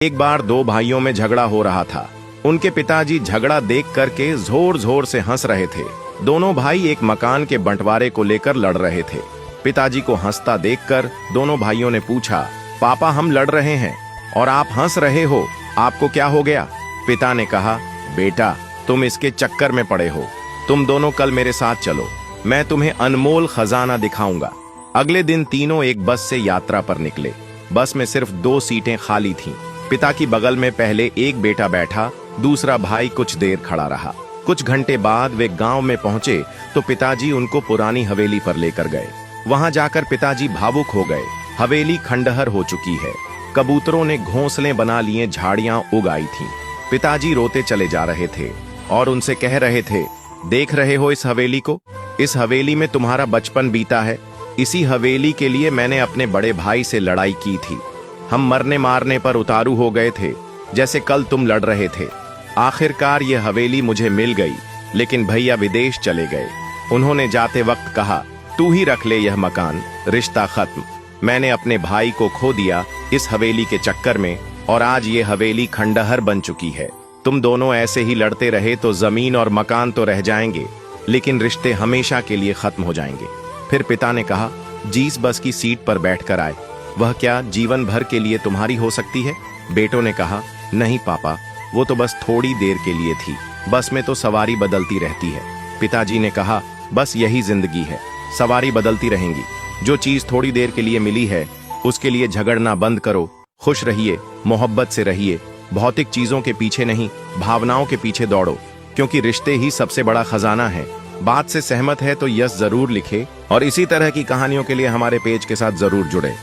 एक बार दो भाइयों में झगड़ा हो रहा था। उनके पिताजी झगड़ा देख करके जोर जोर से हंस रहे थे। दोनों भाई एक मकान के बंटवारे को लेकर लड़ रहे थे। पिताजी को हंसता देखकर दोनों भाइयों ने पूछा, पापा हम लड़ रहे हैं और आप हंस रहे हो, आपको क्या हो गया? पिता ने कहा, बेटा तुम इसके चक्कर में पड़े हो, तुम दोनों कल मेरे साथ चलो, मैं तुम्हें अनमोल खजाना दिखाऊंगा। अगले दिन तीनों एक बस से यात्रा पर निकले। बस में सिर्फ 2 सीटें खाली थीं। पिता की बगल में पहले एक बेटा बैठा, दूसरा भाई कुछ देर खड़ा रहा। कुछ घंटे बाद वे गांव में पहुंचे तो पिताजी उनको पुरानी हवेली पर लेकर गए। वहां जाकर पिताजी भावुक हो गए। हवेली खंडहर हो चुकी है। कबूतरों ने घोंसले बना लिए, झाड़ियां उग आई थीं। पिताजी रोते चले जा रहे थे और उनसे कह रहे थे, देख रहे हो इस हवेली को? इस हवेली में तुम्हारा बचपन बीता है। इसी हवेली के लिए मैंने अपने बड़े भाई से लड़ाई की थी। हम मरने मारने पर उतारू हो गए थे, जैसे कल तुम लड़ रहे थे। आखिरकार ये हवेली मुझे मिल गई, लेकिन भैया विदेश चले गए। उन्होंने जाते वक्त कहा, तू ही रख ले यह मकान, रिश्ता खत्म। मैंने अपने भाई को खो दिया इस हवेली के चक्कर में और आज ये हवेली खंडहर बन चुकी है। तुम दोनों ऐसे ही लड़ते रहे तो जमीन और मकान तो रह जाएंगे, लेकिन रिश्ते हमेशा के लिए खत्म हो जाएंगे। फिर पिता ने कहा, जिस बस की सीट पर बैठकर आए, वह क्या जीवन भर के लिए तुम्हारी हो सकती है? बेटों ने कहा, नहीं पापा, वो तो बस थोड़ी देर के लिए थी। बस में तो सवारी बदलती रहती है। पिताजी ने कहा, बस यही जिंदगी है, सवारी बदलती रहेंगी। जो चीज थोड़ी देर के लिए मिली है उसके लिए झगड़ना बंद करो। खुश रहिए, मोहब्बत से रहिए। भौतिक चीजों के पीछे नहीं, भावनाओं के पीछे दौड़ो, क्योंकि रिश्ते ही सबसे बड़ा खजाना है। बात से सहमत है तो यस जरूर लिखे और इसी तरह की कहानियों के लिए हमारे पेज के साथ जरूर जुड़े।